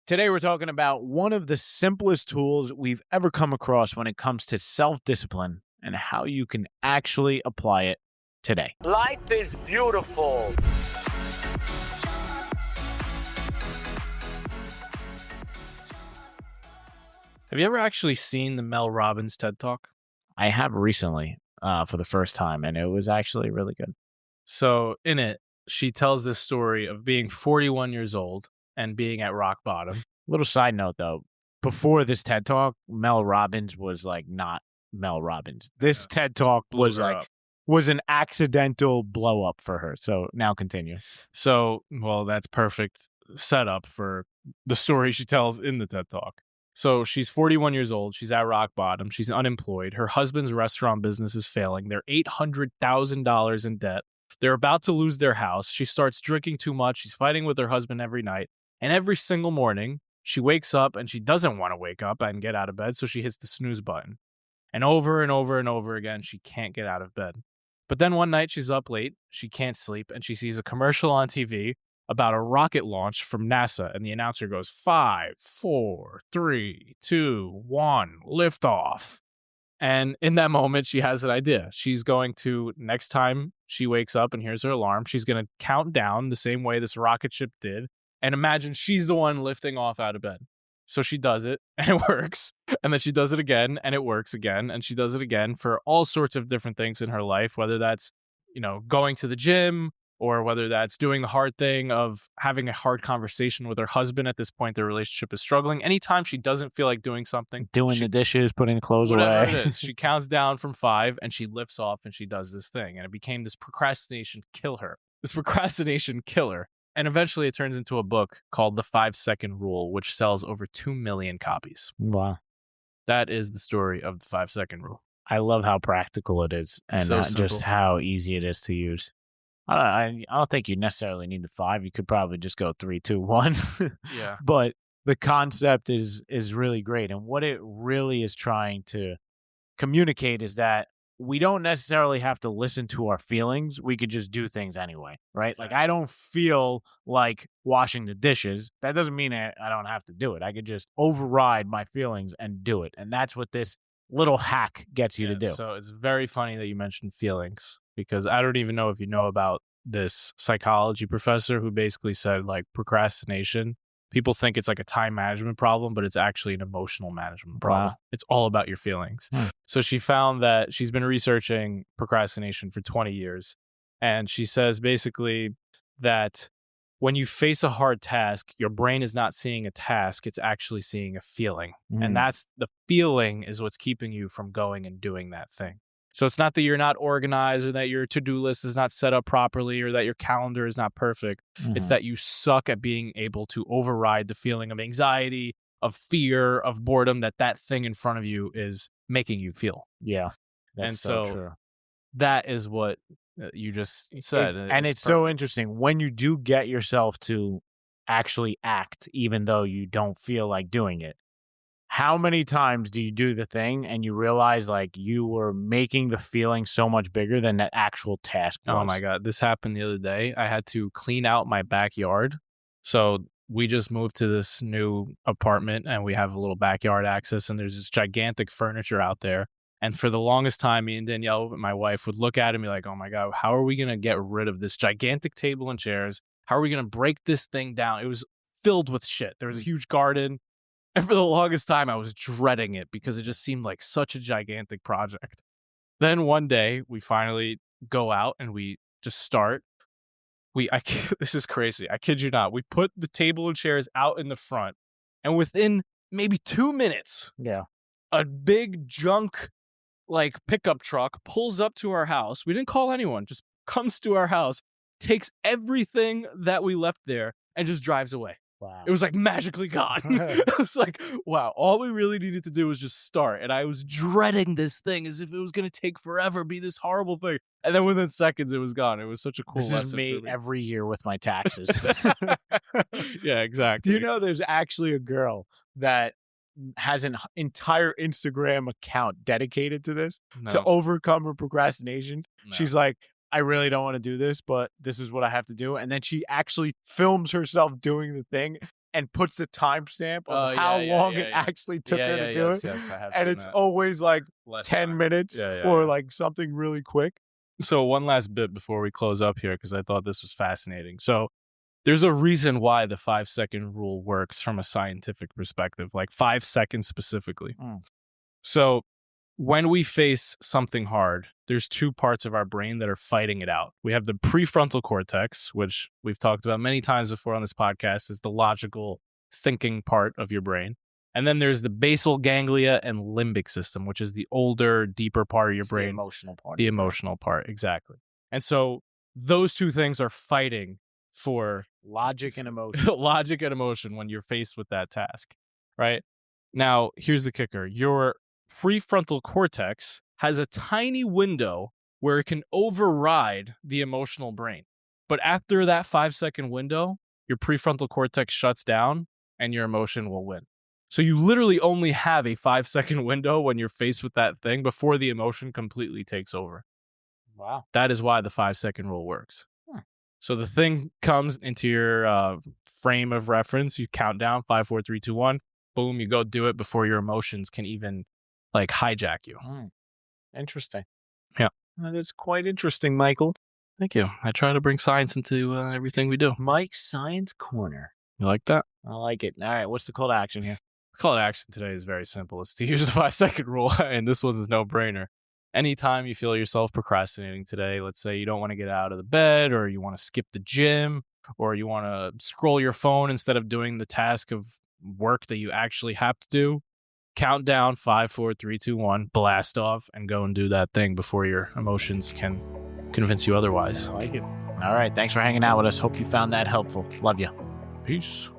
Today, we're talking about one of the simplest tools we've ever come across when it comes to self-discipline and how you can actually apply it today. Life is beautiful. Have you ever actually seen the Mel Robbins TED Talk? I have recently for the first time, and it was actually really good. So in it, she tells this story of being 41 years old and being at rock bottom. Little side note, though. Before this TED Talk, Mel Robbins was like not Mel Robbins. This TED Talk was was an accidental blow up for her. So now continue. So, well, that's perfect setup for the story she tells in the TED Talk. So she's 41 years old. She's at rock bottom. She's unemployed. Her husband's restaurant business is failing. They're $800,000 in debt. They're about to lose their house. She starts drinking too much. She's fighting with her husband every night. And every single morning, she wakes up and she doesn't want to wake up and get out of bed. So she hits the snooze button. And over and over and over again, she can't get out of bed. But then one night she's up late. She can't sleep. And she sees a commercial on TV about a rocket launch from NASA. And the announcer goes, 5, 4, 3, 2, 1, liftoff. And in that moment, she has an idea. She's going to, next time she wakes up and hears her alarm, she's going to count down the same way this rocket ship did. And imagine she's the one lifting off out of bed. So she does it and it works. And then she does it again and it works again. And she does it again for all sorts of different things in her life, whether that's, going to the gym, or whether that's doing the hard thing of having a hard conversation with her husband. At this point, their relationship is struggling. Anytime she doesn't feel like doing something, Doing the dishes, putting the clothes whatever away. it is, she counts down from 5 and she lifts off and she does this thing. And it became this procrastination killer. And eventually it turns into a book called The 5-Second Rule, which sells over 2 million copies. Wow. That is the story of the 5-Second Rule. I love how practical it is and So just simple. how easy it is to use. I don't think you necessarily need the 5. You could probably just go 3, 2, 1. Yeah. But the concept is really great. And what it really is trying to communicate is that we don't necessarily have to listen to our feelings. We could just do things anyway, right? Exactly. Like, I don't feel like washing the dishes. That doesn't mean I don't have to do it. I could just override my feelings and do it. And that's what this little hack gets you to do. So it's very funny that you mentioned feelings, because I don't even know if you know about this psychology professor who basically said, like, procrastination, people think it's like a time management problem, but it's actually an emotional management problem. Wow. It's all about your feelings. So she found that she's been researching procrastination for 20 years. And she says basically that when you face a hard task, your brain is not seeing a task, it's actually seeing a feeling. And that's the feeling is what's keeping you from going and doing that thing. So it's not that you're not organized or that your to-do list is not set up properly or that your calendar is not perfect. It's that you suck at being able to override the feeling of anxiety, of fear, of boredom that thing in front of you is making you feel. Yeah. That's And so so true. that is what you just said. And it's so interesting when you do get yourself to actually act, even though you don't feel like doing it. How many times do you do the thing and you realize like you were making the feeling so much bigger than that actual task was? Oh my God. This happened the other day. I had to clean out my backyard. So we just moved to this new apartment and we have a little backyard access, and there's this gigantic furniture out there. And for the longest time, me and Danielle, my wife, would look at it and be like, oh my God, how are we going to get rid of this gigantic table and chairs? How are we going to break this thing down? It was filled with shit. There was a huge garden. And for the longest time, I was dreading it because it just seemed like such a gigantic project. Then one day, we finally go out and we just start. This is crazy. I kid you not. We put the table and chairs out in the front. And within maybe 2 minutes, a big junk pickup truck pulls up to our house. We didn't call anyone, just comes to our house, takes everything that we left there and just drives away. Wow. It was like magically gone. It was like, wow, all we really needed to do was just start. And I was dreading this thing as if it was going to take forever, be this horrible thing. And then within seconds, it was gone. It was such a cool lesson. This is me for me. every year with my taxes. Yeah, exactly. Do you know there's actually a girl that has an entire Instagram account dedicated to this, to overcome her procrastination? No. She's like, I really don't want to do this, but this is what I have to do. And then she actually films herself doing the thing and puts the timestamp of Oh, how yeah, long yeah, it yeah. actually took her to do yes, it. yes, I have And seen it's that. always like Less 10 time. minutes Yeah, or yeah. like something really quick. So one last bit before we close up here, because I thought this was fascinating. So there's a reason why the 5-second rule works from a scientific perspective, like 5 seconds specifically. So when we face something hard, there's two parts of our brain that are fighting it out. We have the prefrontal cortex, which we've talked about many times before on this podcast, is the logical thinking part of your brain. And then there's the basal ganglia and limbic system, which is the older, deeper part of your brain. The emotional part. The emotional part, exactly. And so those two things are fighting for Logic and emotion. logic and emotion when you're faced with that task, right? Now, here's the kicker. Your prefrontal cortex has a tiny window where it can override the emotional brain. But after that 5-second window, your prefrontal cortex shuts down and your emotion will win. So you literally only have a 5-second window when you're faced with that thing before the emotion completely takes over. Wow. That is why the 5-second rule works. So the thing comes into your frame of reference. You count down 5, 4, 3, 2, 1. Boom, you go do it before your emotions can even like hijack you. Interesting. Yeah. That is quite interesting, Michael. Thank you. I try to bring science into everything we do. Mike's Science Corner. You like that? I like it. All right. What's the call to action here? The call to action today is very simple. It's to use the 5-second rule, and this one's a no-brainer. Anytime you feel yourself procrastinating today, let's say you don't want to get out of the bed, or you want to skip the gym, or you want to scroll your phone instead of doing the task of work that you actually have to do, count down 5, 4, 3, 2, 1, blast off, and go and do that thing before your emotions can convince you otherwise. I like it. All right. Thanks for hanging out with us. Hope you found that helpful. Love you. Peace.